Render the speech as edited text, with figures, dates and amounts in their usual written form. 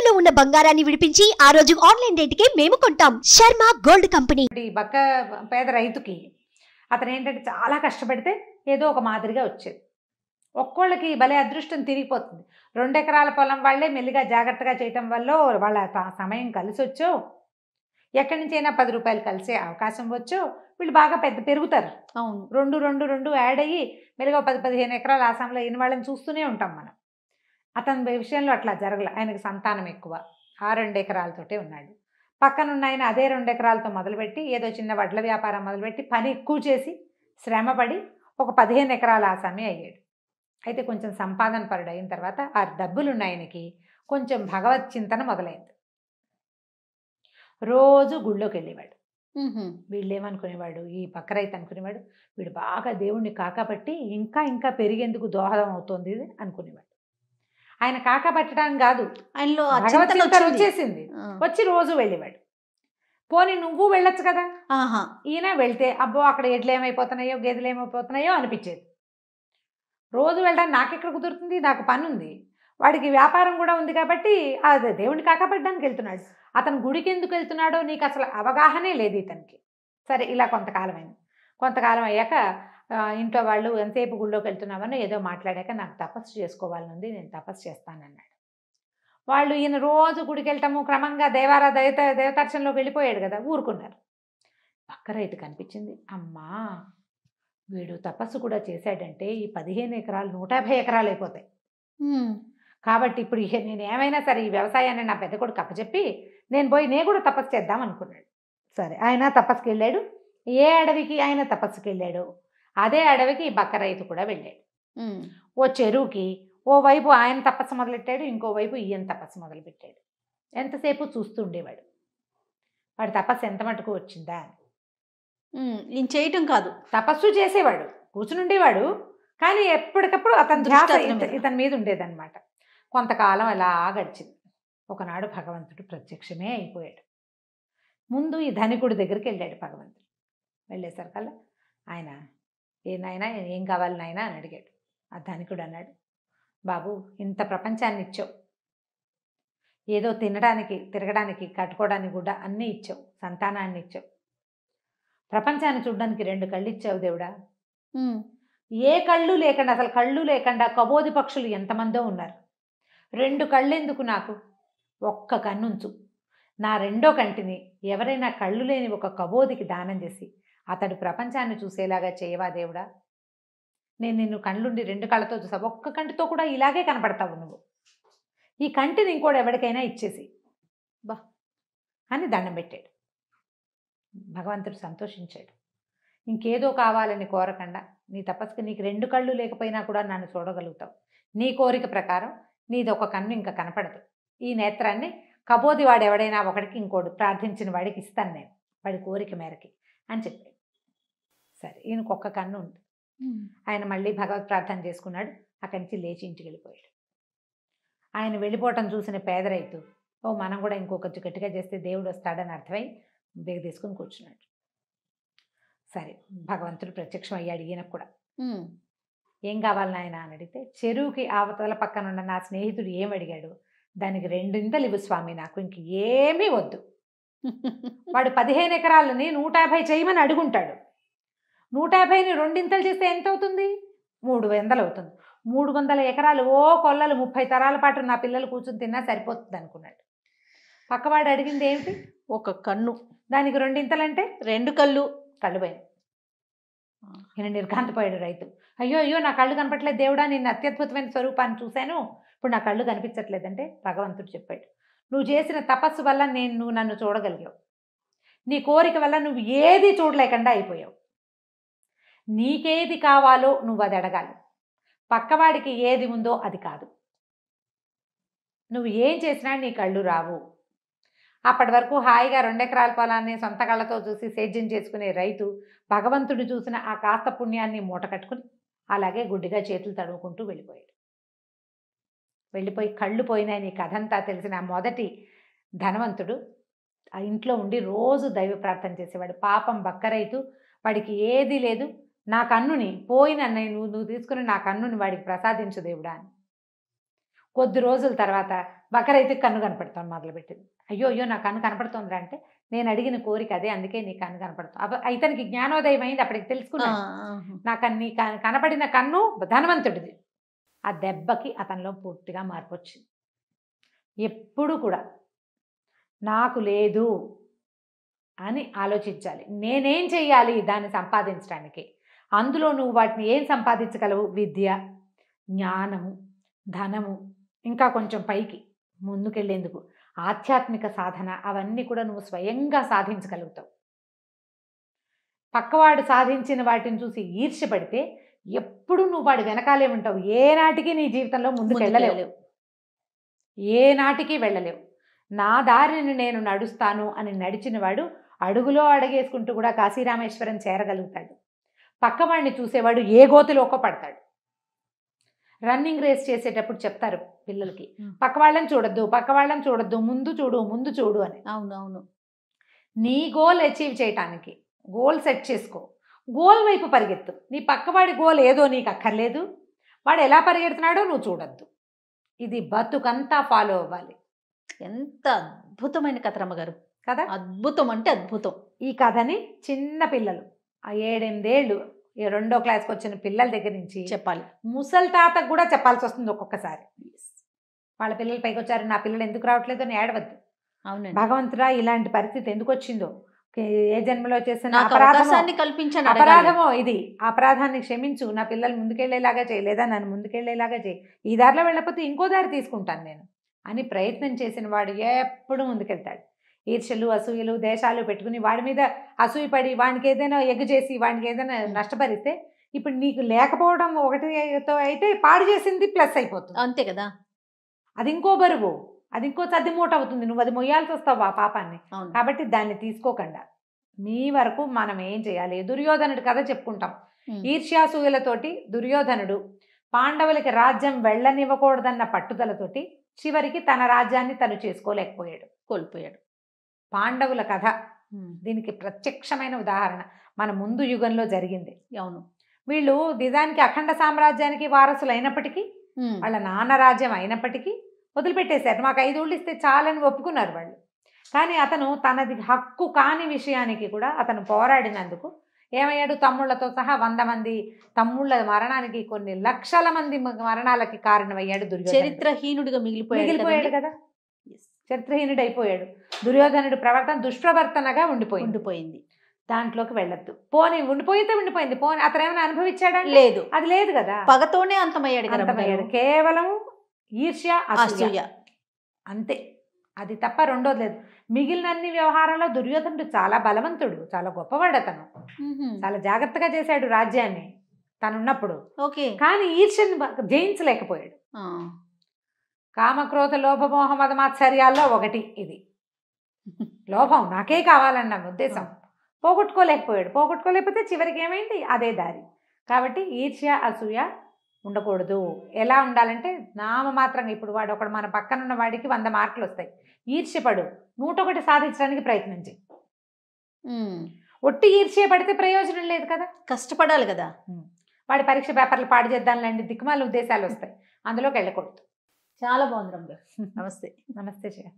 తాకట్టులో ఉన్న బంగారాన్ని విడిపించి ఆ రోజు ఆన్లైన్ రేటుకే మేము కొంటాం. Sharma gold company. బక్క పేద రైతుకి అతను ఏంటంటే చాలా కష్టపడితే ఏదో ఒక మాదిరిగా వచ్చేది. ఒక్కోళ్ళకి భలే అదృష్టం తిరిగిపోతుంది. 2 ఎకరాల పొలం వాళ్ళే మెల్లిగా జాగ్రత్తగా చేయటం వల్ల వాళ్ళ సమయం కలిసి వచ్చో, ఎక్కడి నుంచి అయినా 10 రూపాయలు కలిసే అవకాశం వచ్చో వీళ్ళు బాగా పెరుగుతారు. అవును. 2 యాడ్ అయ్యి మెల్లిగా 10-15 ఎకరాల ఆసాంలో అయిన వాళ్ళని చూస్తూనే ఉంటాం మనం. అతని విషయంలో అట్లా జరగల. ఆయనకి సంతానం ఎక్కువ. ఆ 2 ఎకరాలతోటే ఉన్నాడు. పక్కనున్న ఆయన అదే 2 ఎకరాలతో మొదలుపెట్టి ఏదో చిన్న వడ్ల వ్యాపారం మొదలుపెట్టి పని ఎక్కువ చేసి శ్రమపడి ఒక 15 ఎకరాల ఆసామి అయ్యాడు. అయితే కొంచెం సంపాదన పరుడు అయిన తర్వాత ఆ డబ్బులున్న ఆయనకి కొంచెం భగవత్ చింతన మొదలైంది. రోజు గుళ్ళోకి వెళ్ళేవాడు. వీళ్ళు ఏమనుకునేవాడు, ఈ పక్క రైతు అనుకునేవాడు, వీడు బాగా దేవుణ్ణి కాకపట్టి ఇంకా ఇంకా పెరిగేందుకు దోహదం అవుతుంది అనుకునేవాడు. ఆయన కాకపట్టడానికి కాదు, ఆయనలో భగవత్ చింతన వచ్చేసింది. వచ్చి రోజు వెళ్ళేవాడు. పోనీ నువ్వు వెళ్ళొచ్చు కదా. ఈయన వెళ్తే అబ్బో అక్కడ ఎడ్లు ఏమైపోతున్నాయో గేదెలు ఏమైపోతున్నాయో అనిపించేది. రోజు వెళ్ళడానికి నాకెక్కడ కుదురుతుంది, నాకు పని ఉంది, వాడికి వ్యాపారం కూడా ఉంది కాబట్టి అదే దేవుడిని కాకపట్టడానికి వెళ్తున్నాడు. అతను గుడికి ఎందుకు వెళ్తున్నాడో నీకు అసలు అవగాహనే లేదు ఇతనికి. సరే ఇలా కొంతకాలం అయ్యాక ఇంట్లో వాళ్ళు ఎంతసేపు గుళ్ళోకి వెళ్తున్నామని ఏదో మాట్లాడాక నాకు తపస్సు చేసుకోవాలనుంది, నేను తపస్సు చేస్తానన్నాడు. వాళ్ళు ఈయన రోజు గుడికి వెళ్తాము క్రమంగా దేవతార్చనలోకి వెళ్ళిపోయాడు కదా, ఊరుకున్నారు. పక్క రైతు కనిపించింది, అమ్మా వీడు తపస్సు కూడా చేశాడంటే ఈ 15 ఎకరాలు 150 ఎకరాలు అయిపోతాయి. కాబట్టి ఇప్పుడు నేను ఏమైనా సరే ఈ వ్యవసాయాన్ని నా పెద్ద కొడుకు అప్పచెప్పి నేను కూడా తపస్సు చేద్దాం అనుకున్నాడు. సరే ఆయన తపస్సుకి వెళ్ళాడు. ఏ అడవికి ఆయన తపస్సుకి వెళ్ళాడు అదే అడవికి ఈ బక్క రైతు కూడా వెళ్ళాడు. ఓ చెరువుకి ఓవైపు ఆయన తపస్సు మొదలెట్టాడు, ఇంకోవైపు ఈయన తపస్సు మొదలుపెట్టాడు. ఎంతసేపు చూస్తూ ఉండేవాడు వాడి తపస్సు ఎంత మటుకు వచ్చిందా అని. ఈయన చేయటం కాదు, తపస్సు చేసేవాడు, కూర్చుని ఉండేవాడు, కానీ ఎప్పటికప్పుడు అతని ధ్యాస ఇతని మీద ఉండేదన్నమాట. కొంతకాలం అలా గడిచింది. ఒకనాడు భగవంతుడు ప్రత్యక్షమే అయిపోయాడు. ముందు ఈ ధనికుడి దగ్గరికి వెళ్ళాడు భగవంతుడు. వెళ్ళేసరికల్లా ఆయన నాయనా ఏం కావాలి నాయనా అని అడిగాడు. ఆ ధనికుడు అన్నాడు, బాబు ఇంత ప్రపంచాన్ని ఇచ్చావు, ఏదో తినడానికి తిరగడానికి కట్టుకోవడానికి కూడా అన్నీ ఇచ్చావు, సంతానాన్ని ఇచ్చావు, ప్రపంచాన్ని చూడడానికి 2 కళ్ళు ఇచ్చావు దేవుడా. ఏ కళ్ళు లేకుండా అసలు కళ్ళు లేకుండా కబోది పక్షులు ఎంతమందో ఉన్నారు. 2 కళ్ళు ఎందుకు నాకు, ఒక్క కన్నుంచు. నా 2వ కంటిని ఎవరైనా కళ్ళు లేని ఒక కబోదికి దానం చేసి అతడు ప్రపంచాన్ని చూసేలాగా చేయవా దేవుడా. నేను నిన్ను కళ్ళుండి 2 కళ్ళతో చూసా, ఒక్క కంటితో కూడా ఇలాగే కనపడతావు నువ్వు. ఈ కంటిని ఇంకోటి ఎవరికైనా ఇచ్చేసి బా అని దండం పెట్టాడు. భగవంతుడు సంతోషించాడు. ఇంకేదో కావాలని కోరకుండా నీ తపస్సుకి నీకు 2 కళ్ళు లేకపోయినా కూడా నన్ను చూడగలుగుతావు. నీ కోరిక ప్రకారం నీది ఒక కన్ను ఇంకా కనపడదు. ఈ నేత్రాన్ని కబోది వాడు ఎవడైనా ఒకడికి ఇంకోటి ప్రార్థించిన వాడికి ఇస్తాను నేను, వాడి కోరిక మేరకి అని చెప్పాడు. సరే ఈయనకు ఒక్క కన్ను ఉంది. ఆయన మళ్ళీ భగవత్ ప్రార్థన చేసుకున్నాడు. అక్కడి నుంచి లేచి ఇంటికి వెళ్ళిపోయాడు. ఆయన వెళ్ళిపోవటం చూసిన పేద రైతు మనం కూడా ఇంకొంచెం గట్టిగా చేస్తే దేవుడు వస్తాడని అర్థమై బేగ తీసుకుని కూర్చున్నాడు. సరే భగవంతుడు ప్రత్యక్షం అయ్యాడు ఈయనకు కూడా. ఏం కావాలి నాయన అని అడిగితే, చెరువుకి ఆవతల పక్కన ఉన్న నా స్నేహితుడు ఏం అడిగాడు దానికి 2 ఇవ్వు స్వామి, నాకు ఇంక ఏమీ వద్దు. వాడు 15 ఎకరాలని 150 చేయమని అడుగుంటాడు. 150ని 2 చేస్తే ఎంత అవుతుంది, 300 అవుతుంది. 300 ఎకరాలు ఓ కొల్లలు 30 తరాల పాటు నా పిల్లలు కూర్చుని తిన్నా సరిపోతుంది అనుకున్నాడు. పక్కవాడు అడిగింది ఏమిటి, ఒక కన్ను. దానికి 2 అంటే 2 కళ్ళు పోయింది. ఈయన నిర్ఘాంతపోయాడు రైతు. అయ్యో నా కళ్ళు కనపట్లేదు దేవుడా, నిన్ను అత్యద్భుతమైన స్వరూపాన్ని చూశాను, ఇప్పుడు నా కళ్ళు కనిపించట్లేదంటే భగవంతుడు చెప్పాడు, నువ్వు చేసిన తపస్సు వల్ల నువ్వు నన్ను చూడగలిగావు. నీ కోరిక వల్ల నువ్వు ఏది చూడలేకుండా అయిపోయావు. నీకేది కావాలో నువ్వు అది అడగాలి, పక్కవాడికి ఏది ఉందో అది కాదు. నువ్వు ఏం చేసినా నీ కళ్ళు రావు. అప్పటి వరకు హాయిగా 2 ఎకరాల పొలాన్ని సొంత కళ్ళతో చూసి సేద్యం చేసుకునే రైతు భగవంతుడు చూసిన ఆ కాస్త పుణ్యాన్ని మూట కట్టుకుని అలాగే గుడ్డిగా చేతులు తడుముకుంటూ వెళ్ళిపోయాడు. వెళ్ళిపోయి కళ్ళు పోయినాయి. నీ కథంతా తెలిసిన మొదటి ధనవంతుడు ఆ ఇంట్లో ఉండి రోజు దైవ ప్రార్థన చేసేవాడు. పాపం బక్క రైతు, వాడికి ఏది లేదు, నా కన్నుని పోయిన నువ్వు తీసుకుని నా కన్నుని వాడికి ప్రసాదించు దేవుడా అని. కొద్ది రోజుల తర్వాత బకరైతే కన్ను కనపడతాను మొదలుపెట్టింది. అయ్యో అయ్యో నా కన్ను కనపడుతుందిరా అంటే, నేను అడిగిన కోరిక అదే, అందుకే నీ కన్ను కనపడుతుంది. ఇతనికి జ్ఞానోదయం అయింది, అప్పటికి తెలుసుకున్నాను నా నీ కనపడిన కన్ను ధనవంతుడిది. ఆ దెబ్బకి అతనిలో పూర్తిగా మార్పు వచ్చింది. ఎప్పుడు కూడా నాకు లేదు అని ఆలోచించాలి. నేనేం చెయ్యాలి దాన్ని సంపాదించడానికి? అందులో నువ్వు వాటిని ఏం సంపాదించగలవు? విద్య, జ్ఞానము, ధనము, ఇంకా కొంచెం పైకి ముందుకెళ్ళేందుకు ఆధ్యాత్మిక సాధన, అవన్నీ కూడా నువ్వు స్వయంగా సాధించగలుగుతావు. పక్కవాడు సాధించిన వాటిని చూసి ఈర్ష్యపడితే ఎప్పుడు నువ్వు వాడి వెనకాలే ఉంటావు. ఏనాటికి నీ జీవితంలో ముందుకు వెళ్ళలేవు, ఏనాటికి వెళ్ళలేవు. నా దారిని నేను నడుస్తాను అని నడిచిన వాడు అడుగులో అడుగేసుకుంటూ కూడా కాశీరామేశ్వరం చేరగలుగుతాడు. పక్కవాడిని చూసేవాడు ఏ గోతిలోకో పడతాడు. రన్నింగ్ రేస్ చేసేటప్పుడు చెప్తారు పిల్లలకి, పక్క వాళ్ళని చూడొద్దు, పక్క వాళ్ళని చూడొద్దు, ముందు చూడు, ముందు చూడు అని. అవునవును. నీ గోల్ అచీవ్ చేయటానికి గోల్ సెట్ చేసుకో, గోల్ వైపు పరిగెత్తు. నీ పక్కవాడి గోల్ ఏదో నీకు అక్కర్లేదు, వాడు ఎలా పరిగెడుతున్నాడో నువ్వు చూడొద్దు. ఇది బతుకంతా ఫాలో అవ్వాలి. ఎంత అద్భుతమైన కథ రమ్మగారు కదా, అద్భుతం అంటే అద్భుతం. ఈ కథని చిన్న పిల్లలు, ఆ 7-8 ఏళ్ళు 2వ క్లాస్కి వచ్చిన పిల్లల దగ్గర నుంచి చెప్పాలి. ముసలి తాతకు కూడా చెప్పాల్సి వస్తుంది ఒక్కొక్కసారి. వాళ్ళ పిల్లలు పైకి వచ్చారు, నా పిల్లలు ఎందుకు రావట్లేదు అని ఏడవద్దు. అవునండి. భగవంతుడా ఇలాంటి పరిస్థితి ఎందుకు వచ్చిందో, ఏ జన్మలో చేసిన కల్పించాను అపరాధమో ఇది, అపరాధాన్ని క్షమించు, నా పిల్లలు ముందుకెళ్లేలాగా చేయలేదా, నన్ను ముందుకెళ్లేలాగా చేయి, ఈ దారిలో వెళ్ళకపోతే ఇంకో దారి తీసుకుంటాను నేను అని ప్రయత్నం చేసిన వాడు ఎప్పుడు ముందుకెళ్తాడు. ఈర్ష్యలు, అసూయలు, దేశాలు పెట్టుకుని వాడి మీద అసూయపడి వానికి ఏదైనా ఎగ్గు చేసి వానికి ఏదైనా నష్టపరిస్తే, ఇప్పుడు నీకు లేకపోవడం ఒకటితో అయితే పాడు చేసింది ప్లస్ అయిపోతుంది. అంతే కదా, అది ఇంకో బరువు, అది ఇంకో సర్దిమూట అవుతుంది, నువ్వు అది మొయ్యాల్సి వస్తావు ఆ పాపాన్ని. కాబట్టి దాన్ని తీసుకోకుండా మీ వరకు మనం ఏం చేయాలి? దుర్యోధనుడి కథ చెప్పుకుంటాం. ఈర్ష్యాసూయలతోటి దుర్యోధనుడు పాండవులకి రాజ్యం వెళ్ళనివ్వకూడదన్న పట్టుదలతోటి చివరికి తన రాజ్యాన్ని తను చేసుకోలేకపోయాడు, కోల్పోయాడు. పాండవుల కథ దీనికి ప్రత్యక్షమైన ఉదాహరణ మన ముందు యుగంలో జరిగింది. అవును. వీళ్ళు నిజానికి అఖండ సామ్రాజ్యానికి వారసులు అయినప్పటికీ, వాళ్ళ నాన్న రాజ్యం అయినప్పటికీ వదిలిపెట్టేశారు. మాకు 5 ఊళ్ళు ఇస్తే చాలని ఒప్పుకున్నారు వాళ్ళు. కానీ అతను తనది హక్కు కాని విషయానికి కూడా అతను పోరాడినందుకు ఏమయ్యాడు? తమ్ముళ్లతో సహా 100 మంది తమ్ముళ్ళ మరణానికి, కొన్ని లక్షల మంది మరణాలకి కారణమయ్యాడు దుర్యోధనుడు. చరిత్రహీనుడిగా మిగిలిపోయాడు కదా, చరిత్రహీనుడు అయిపోయాడు. దుర్యోధనుడు ప్రవర్తన దుష్ప్రవర్తనగా ఉండిపోయింది. దాంట్లోకి వెళ్ళొద్దు. పోనీ ఉండిపోయింది, పోనీ అతను ఏమైనా అనుభవించాడా? లేదు, అది లేదు కదా. పగతోనే అంతమయ్యాడు. కేవలం ఈర్ష్య, అసూయ అంతే, అది తప్ప రెండోది లేదు. మిగిలిన అన్ని వ్యవహారాల్లో దుర్యోధనుడు చాలా బలవంతుడు, చాలా గొప్పవాడు. అతను చాలా జాగ్రత్తగా చేశాడు రాజ్యాన్ని తనున్నప్పుడు. కానీ ఈర్ష్యని జయించలేకపోయాడు. కామక్రోధ లోభమోహ మదమాత్సర్యాల్లో ఒకటి ఇది. లోభం, నాకే కావాలన్న ఉద్దేశం పోగొట్టుకోలేకపోతే చివరికి ఏమైంది? అదే దారి. కాబట్టి ఈర్ష్య, అసూయ ఉండకూడదు. ఎలా ఉండాలంటే నామమాత్రంగా, ఇప్పుడు వాడు ఒకడు మన పక్కనున్న వాడికి 100 మార్కులు వస్తాయి, ఈర్ష్యపడు, 101 సాధించడానికి ప్రయత్నం చేయి. ఒట్టి ఈర్ష్య పడితే ప్రయోజనం లేదు కదా, కష్టపడాలి కదా. వాడి పరీక్ష పేపర్లు పాడు చేద్దాంలేండి, దిక్కుమాల ఉద్దేశాలు వస్తాయి, అందులోకి వెళ్ళకూడదు. చాలా బాగుంది రమ్య. నమస్తే. నమస్తే శ్రీ.